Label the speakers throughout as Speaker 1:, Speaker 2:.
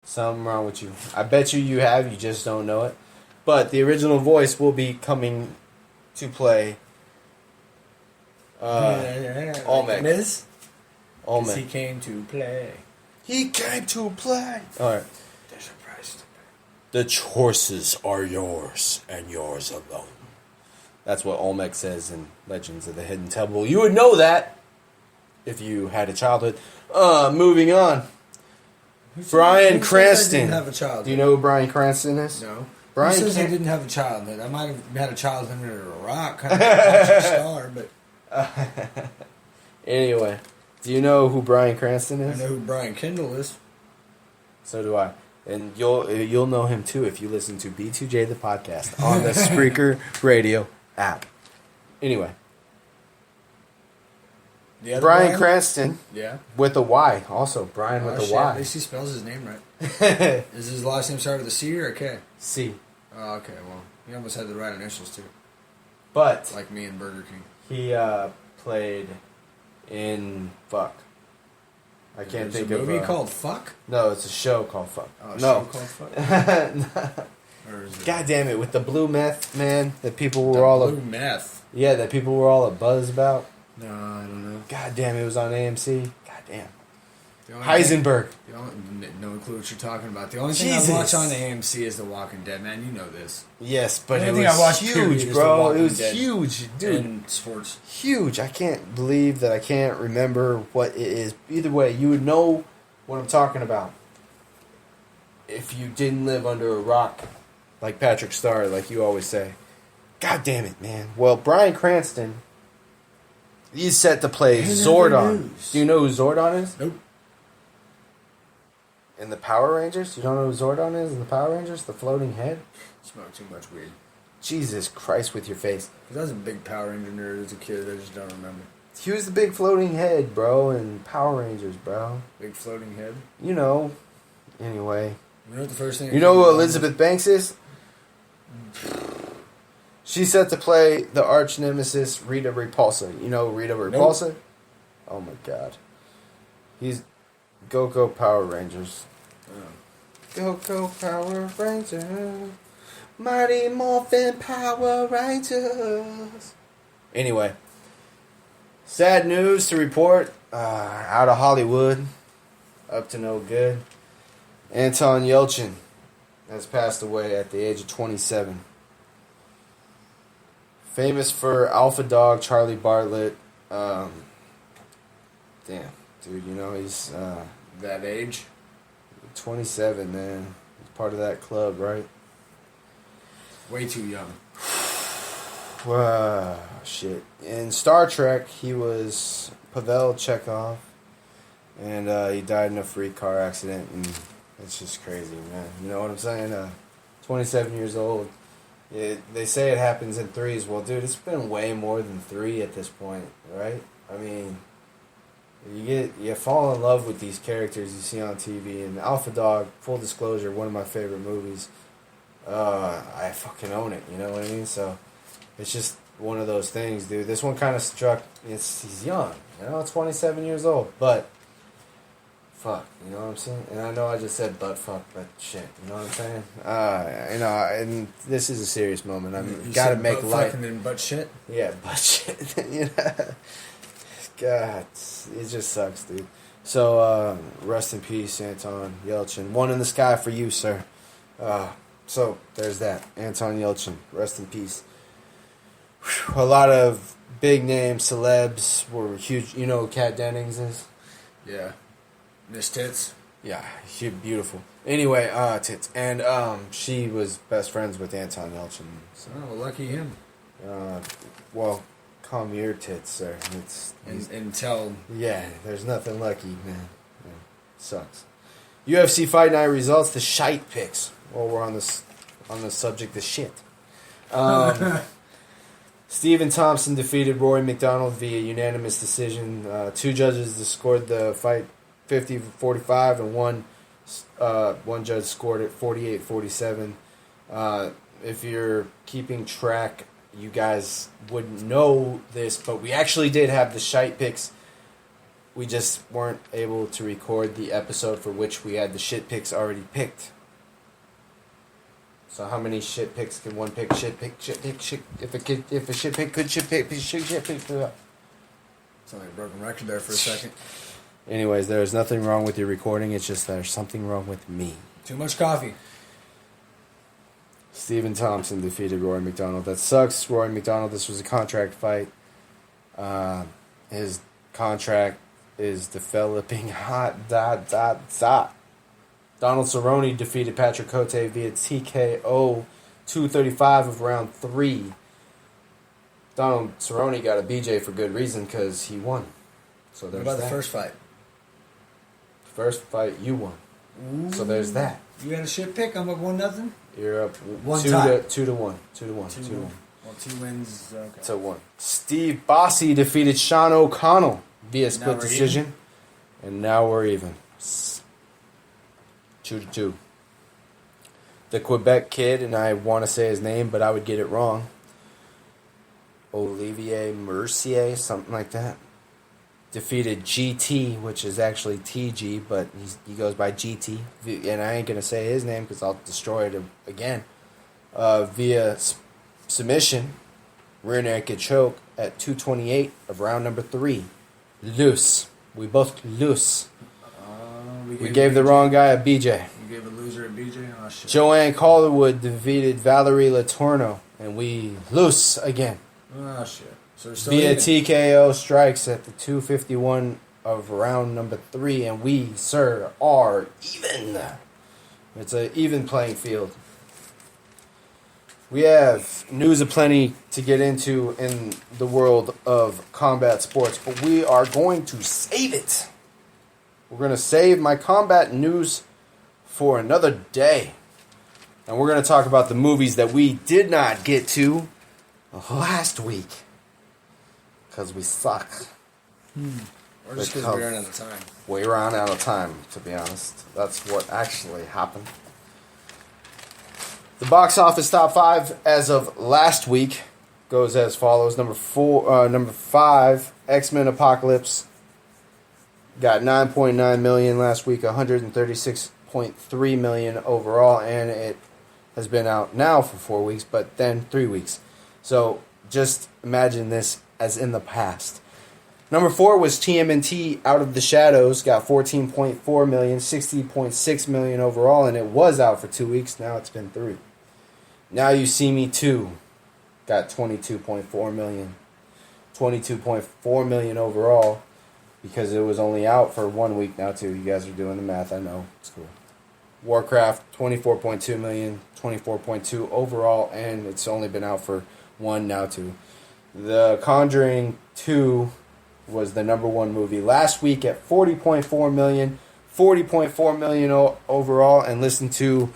Speaker 1: Something wrong with you. I bet you have. You just don't know it. But the original voice will be coming to play. Olmec.
Speaker 2: Miz?
Speaker 1: Olmec.
Speaker 2: He came to play.
Speaker 1: He came to play. All right.
Speaker 2: There's a price to pay.
Speaker 1: The choices are yours and yours alone. That's what Olmec says in Legends of the Hidden Temple. You would know that if you had a childhood. Moving on. Bryan Cranston.
Speaker 2: Didn't have a childhood.
Speaker 1: Do you know who Bryan Cranston is?
Speaker 2: No.
Speaker 1: Bryan
Speaker 2: He says I didn't have a childhood. I might have had a childhood under a rock, kind of like a star, but...
Speaker 1: Anyway, do you know who Bryan Cranston is?
Speaker 2: I know who Brian Kendall is.
Speaker 1: So do I. And you'll know him too if you listen to B2J the podcast on the Spreaker radio app. Anyway. Bryan Cranston.
Speaker 2: Yeah.
Speaker 1: With a Y. Also, Brian with a Y.
Speaker 2: At least he spells his name right. Is his last name start with a C or a K?
Speaker 1: C.
Speaker 2: Oh, okay. Well, he almost had the right initials too.
Speaker 1: But
Speaker 2: like me and Burger King.
Speaker 1: He played in Fuck. I can't think of
Speaker 2: a movie called Fuck?
Speaker 1: No, it's a show called Fuck.
Speaker 2: Oh, a
Speaker 1: no.
Speaker 2: show called Fuck? Or is it
Speaker 1: God damn it! With the blue meth, man, that people were all
Speaker 2: blue meth.
Speaker 1: Yeah, that people were all a buzz about.
Speaker 2: No, I don't know.
Speaker 1: God damn, it was on AMC. God damn. Heisenberg.
Speaker 2: No clue what you're talking about. The only thing I watch on AMC is The Walking Dead, man. You know this.
Speaker 1: Yes, but it was huge, bro. It was huge, dude.
Speaker 2: And sports.
Speaker 1: Huge. I can't believe that I can't remember what it is. Either way, you would know what I'm talking about if you didn't live under a rock like Patrick Star, like you always say. God damn it, man. Well, Bryan Cranston, he's set to play Zordon. Do you know who Zordon is?
Speaker 2: Nope.
Speaker 1: In the Power Rangers? You don't know who Zordon is in the Power Rangers? The floating head?
Speaker 2: Smoke too much weed.
Speaker 1: Jesus Christ with your face.
Speaker 2: I was a big Power Ranger nerd as a kid. I just don't remember.
Speaker 1: He was the big floating head, bro, in Power Rangers, bro.
Speaker 2: Big floating head?
Speaker 1: You know. Anyway.
Speaker 2: You know what the first thing...
Speaker 1: You know who Elizabeth Banks is? She's set to play the arch nemesis Rita Repulsa. You know Rita Repulsa? Nope. Oh my god. He's Go Power Rangers. Go Power Rangers. Mighty Morphin Power Rangers. Anyway. Sad news to report. Out of Hollywood. Up to no good. Anton Yelchin has passed away at the age of 27. Famous for Alpha Dog, Charlie Bartlett. Damn, dude, you know, he's...
Speaker 2: that age?
Speaker 1: 27, man. He's part of that club, right?
Speaker 2: Way too young.
Speaker 1: Shit. In Star Trek, he was Pavel Chekhov. And he died in a freak car accident. And it's just crazy, man. You know what I'm saying? 27 years old. They say it happens in threes. Well, dude, it's been way more than 3 at this point, right? I mean, you fall in love with these characters you see on TV. And Alpha Dog, full disclosure, one of my favorite movies. I fucking own it, you know what I mean? So it's just one of those things, dude. This one kind of struck. He's young, you know, 27 years old, but fuck, you know what I'm saying? And I know I just said butt fuck, but shit, you know what I'm saying? You know, and this is a serious moment. I'm gotta make light.
Speaker 2: And then butt shit.
Speaker 1: Yeah, butt shit. You know? God, it just sucks, dude. So rest in peace, Anton Yelchin. One in the sky for you, sir. So there's that. Anton Yelchin, rest in peace. Whew, a lot of big name celebs were huge. You know who Kat Dennings is?
Speaker 2: Yeah. Miss Tits?
Speaker 1: Yeah, she's beautiful. Anyway, Tits. And she was best friends with Anton Yelchin. So.
Speaker 2: Oh, lucky him.
Speaker 1: Well, calm your tits, sir.
Speaker 2: And tell...
Speaker 1: Yeah, there's nothing lucky, man. Yeah, sucks. UFC Fight Night results, the shite picks. Well, we're on the subject of shit. Stephen Thompson defeated Rory McDonald via unanimous decision. 2 judges scored the fight 50-45, and one judge scored it 48-47. If you're keeping track, you guys wouldn't know this, but we actually did have the shite picks. We just weren't able to record the episode for which we had the shit picks already picked. So how many shit picks can one pick? Shit pick. If a shit pick could shit pick. Shit pick.
Speaker 2: Sound like a broken record there for a second.
Speaker 1: Anyways, there's nothing wrong with your recording. It's just there's something wrong with me.
Speaker 2: Too much coffee.
Speaker 1: Stephen Thompson defeated Rory McDonald. That sucks. Rory McDonald, this was a contract fight. His contract is developing hot. Donald Cerrone defeated Patrick Cote via TKO 235 of round 3. Donald Cerrone got a BJ for good reason because he won. So
Speaker 2: What
Speaker 1: there's
Speaker 2: about
Speaker 1: that.
Speaker 2: the first fight?
Speaker 1: First fight, you won.
Speaker 2: Ooh.
Speaker 1: So there's that.
Speaker 2: You had a shit pick. I'm up 1-0.
Speaker 1: You're up
Speaker 2: One
Speaker 1: 2
Speaker 2: tie.
Speaker 1: to 1. 2 to 1.
Speaker 2: Well, 2 wins. Okay.
Speaker 1: To 1. Steve Bossy defeated Sean O'Connell via split
Speaker 2: we're
Speaker 1: decision. And now we're even. 2 to 2. The Quebec kid, and I want to say his name, but I would get it wrong. Olivier Mercier, something like that. Defeated GT, which is actually TG, but he goes by GT. And I ain't going to say his name because I'll destroy it again. Via submission, rear naked choke at 228 of round number 3. Loose. We both loose. We gave the wrong guy a BJ.
Speaker 2: You gave a loser a BJ? Oh, shit.
Speaker 1: Joanne Calderwood defeated Valerie Letourneau, and we loose again.
Speaker 2: Oh, shit. So we're still
Speaker 1: Via
Speaker 2: even.
Speaker 1: TKO strikes at the 251 of round number 3, and we, sir, are even. It's an even playing field. We have news aplenty to get into in the world of combat sports, but we are going to save it. We're going to save my combat news for another day. And we're going to talk about the movies that we did not get to last week. Because we suck.
Speaker 2: Or just because we ran out of time.
Speaker 1: We ran out of time, to be honest. That's what actually happened. The box office top 5 as of last week goes as follows. Number 5, X-Men Apocalypse. Got 9.9 million last week, 136.3 million overall, and it has been out now for 4 weeks, but then 3 weeks. So just imagine this as in the past. Number 4 was TMNT Out of the Shadows, got 14.4 million, 60.6 million overall, and it was out for 2 weeks. Now it's been 3. Now You See Me 2 got 22.4 million, 22.4 million overall. Because it was only out for 1 week now, too. You guys are doing the math, I know. It's cool. Warcraft, 24.2 million, 24.2 overall, and it's only been out for 1 now, too. The Conjuring 2 was the number 1 movie last week at 40.4 million, 40.4 million overall, and listen to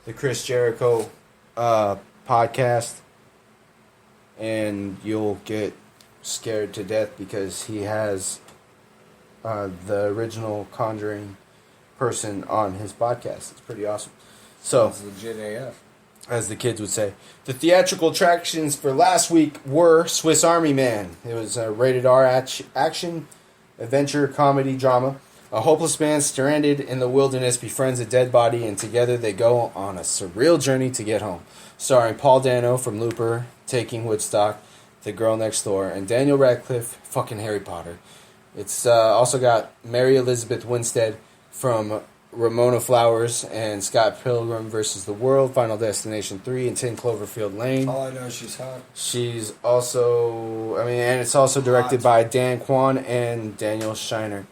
Speaker 1: the Chris Jericho podcast, and you'll get scared to death because he has the original Conjuring person on his podcast. It's pretty awesome. So,
Speaker 2: That's legit AF.
Speaker 1: as the kids would say, the theatrical attractions for last week were Swiss Army Man. It was a rated R action, adventure, comedy, drama. A hopeless man stranded in the wilderness befriends a dead body, and together they go on a surreal journey to get home. Starring Paul Dano from Looper, Taking Woodstock, The Girl Next Door, and Daniel Radcliffe, fucking Harry Potter. It's also got Mary Elizabeth Winstead from Ramona Flowers and Scott Pilgrim vs. the World, Final Destination 3, and 10 Cloverfield Lane.
Speaker 2: All I know is she's hot.
Speaker 1: She's also, and it's also directed by Dan Kwan and Daniel Shiner.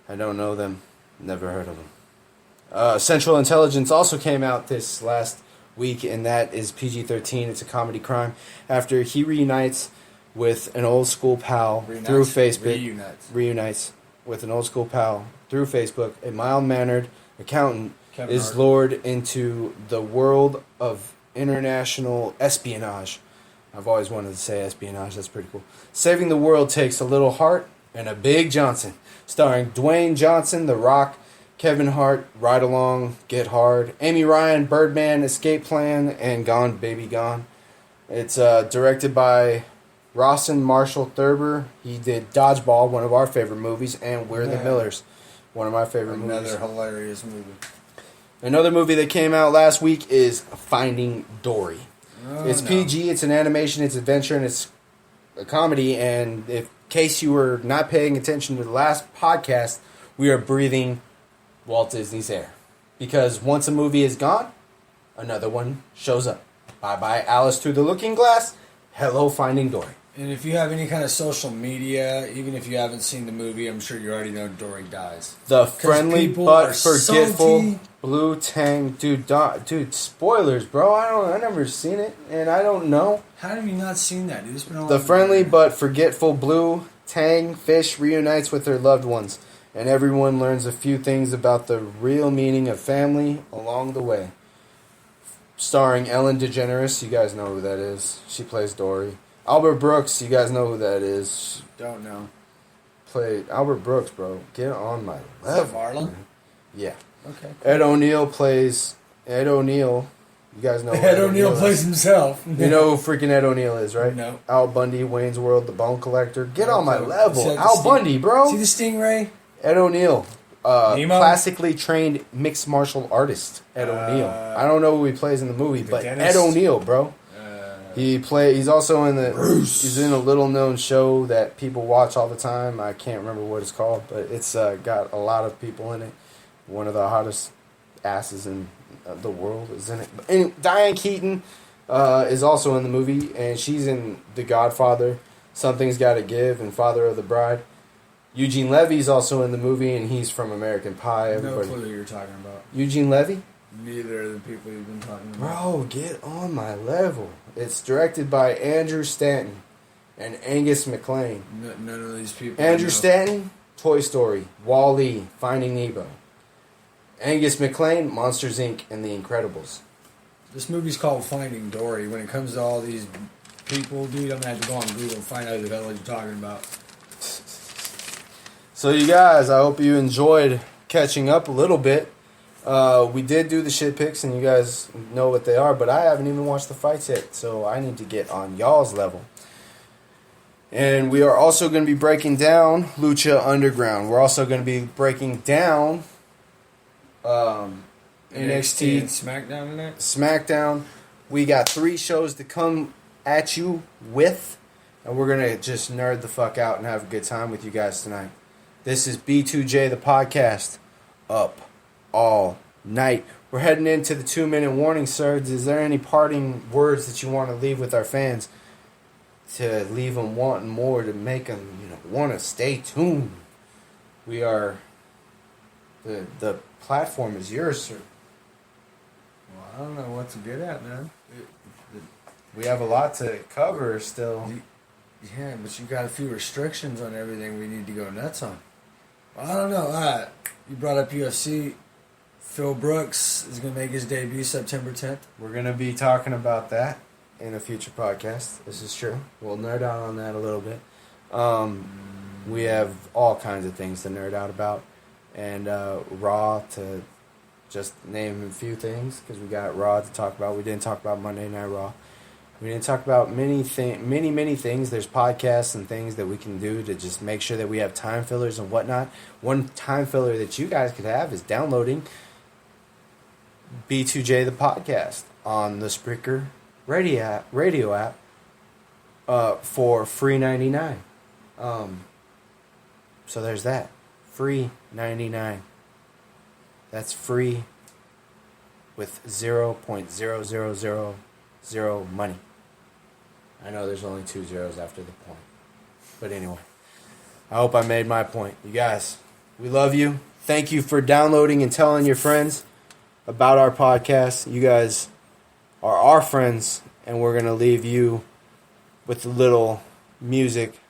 Speaker 1: I don't know them. Never heard of them. Central Intelligence also came out this last week, and that is PG-13. It's a comedy crime. After he reunites with an old school pal through Facebook. Reunites with an old school pal through Facebook. A mild-mannered accountant
Speaker 2: Kevin
Speaker 1: is
Speaker 2: Hart.
Speaker 1: lured into the world of international espionage. I've always wanted to say espionage. That's pretty cool. Saving the world takes a little heart and a big Johnson. Starring Dwayne Johnson, The Rock, Kevin Hart, Ride Along, Get Hard, Amy Ryan, Birdman, Escape Plan, and Gone Baby Gone. It's directed by Rawson Marshall Thurber. He did Dodgeball, one of our favorite movies, and We're the Millers, one of my favorite movies.
Speaker 2: Another hilarious movie.
Speaker 1: Another movie that came out last week is Finding Dory. It's PG, it's an animation, it's adventure, and it's a comedy. And in case you were not paying attention to the last podcast, we are breathing Walt Disney's air. Because once a movie is gone, another one shows up. Bye-bye Alice Through the Looking Glass. Hello Finding Dory.
Speaker 2: And if you have any kind of social media, even if you haven't seen the movie, I'm sure you already know Dory dies.
Speaker 1: The friendly but forgetful
Speaker 2: salty.
Speaker 1: blue tang dude. Spoilers, bro. I never seen it, and I don't know.
Speaker 2: How have you not seen that, dude? It's been all
Speaker 1: The friendly but forgetful blue tang fish reunites with her loved ones, and everyone learns a few things about the real meaning of family along the way. Starring Ellen DeGeneres, you guys know who that is. She plays Dory. Albert Brooks, you guys know who that is.
Speaker 2: Don't know.
Speaker 1: Play Albert Brooks, bro. Get on my level.
Speaker 2: Steph Marlon?
Speaker 1: Yeah.
Speaker 2: Okay.
Speaker 1: Cool. Ed O'Neill plays Ed O'Neill. You guys know who
Speaker 2: Ed O'Neill plays himself.
Speaker 1: You know who freaking Ed O'Neill is, right?
Speaker 2: No.
Speaker 1: Al Bundy, Wayne's World, The Bone Collector. Get on my level. Al Bundy, bro.
Speaker 2: See the Stingray?
Speaker 1: Ed O'Neill.
Speaker 2: Nemo?
Speaker 1: Classically trained mixed martial artist, Ed O'Neill. I don't know who he plays in the movie, but
Speaker 2: dentist?
Speaker 1: Ed O'Neill, bro. He's also in he's in a little known show that people watch all the time. I can't remember what it's called, but it's got a lot of people in it. One of the hottest asses in the world is in it. And Diane Keaton is also in the movie, and she's in The Godfather, Something's Gotta Give, and Father of the Bride. Eugene Levy's also in the movie, and he's from American Pie.
Speaker 2: No clue who you're talking about.
Speaker 1: Eugene Levy?
Speaker 2: Neither of the people you've been talking about.
Speaker 1: Bro, get on my level. It's directed by Andrew Stanton and Angus MacLane.
Speaker 2: None of these people.
Speaker 1: Andrew Stanton, Toy Story, Wall-E, Finding Nemo. Angus MacLane, Monsters, Inc., and The Incredibles.
Speaker 2: This movie's called Finding Dory. When it comes to all these people, dude, I'm going to have to go on Google and find out who the hell you're talking about.
Speaker 1: So you guys, I hope you enjoyed catching up a little bit. We did do the shit picks, and you guys know what they are, but I haven't even watched the fights yet, so I need to get on y'all's level. And we are also going to be breaking down Lucha Underground. We're also going to be breaking down NXT
Speaker 2: and SmackDown tonight?
Speaker 1: SmackDown. We got 3 shows to come at you with, and we're going to just nerd the fuck out and have a good time with you guys tonight. This is B2J the podcast. Up all night. We're heading into the 2-minute warning, sir. Is there any parting words that you want to leave with our fans to leave them wanting more, to make them want to stay tuned? We are the platform is yours, sir.
Speaker 2: Well, I don't know what to get at, man.
Speaker 1: We have a lot to cover still.
Speaker 2: Yeah, but you got a few restrictions on everything we need to go nuts on. Well, I don't know. All right. You brought up UFC. Phil Brooks is going to make his debut September 10th.
Speaker 1: We're going to be talking about that in a future podcast. This is true. We'll nerd out on that a little bit. We have all kinds of things to nerd out about. And Raw, to just name a few things, because we got Raw to talk about. We didn't talk about Monday Night Raw. We didn't talk about many things. There's podcasts and things that we can do to just make sure that we have time fillers and whatnot. One time filler that you guys could have is downloading B2J the podcast on the Spreaker radio app for free 99. So there's that. Free 99. That's free with 0.0000 money. I know there's only 2 zeros after the point. But anyway, I hope I made my point. You guys, we love you. Thank you for downloading and telling your friends about our podcast. You guys are our friends, and we're going to leave you with a little music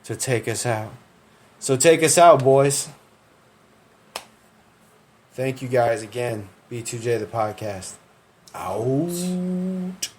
Speaker 1: to take us out. So take us out, boys. Thank you guys again. B2J the podcast. Out.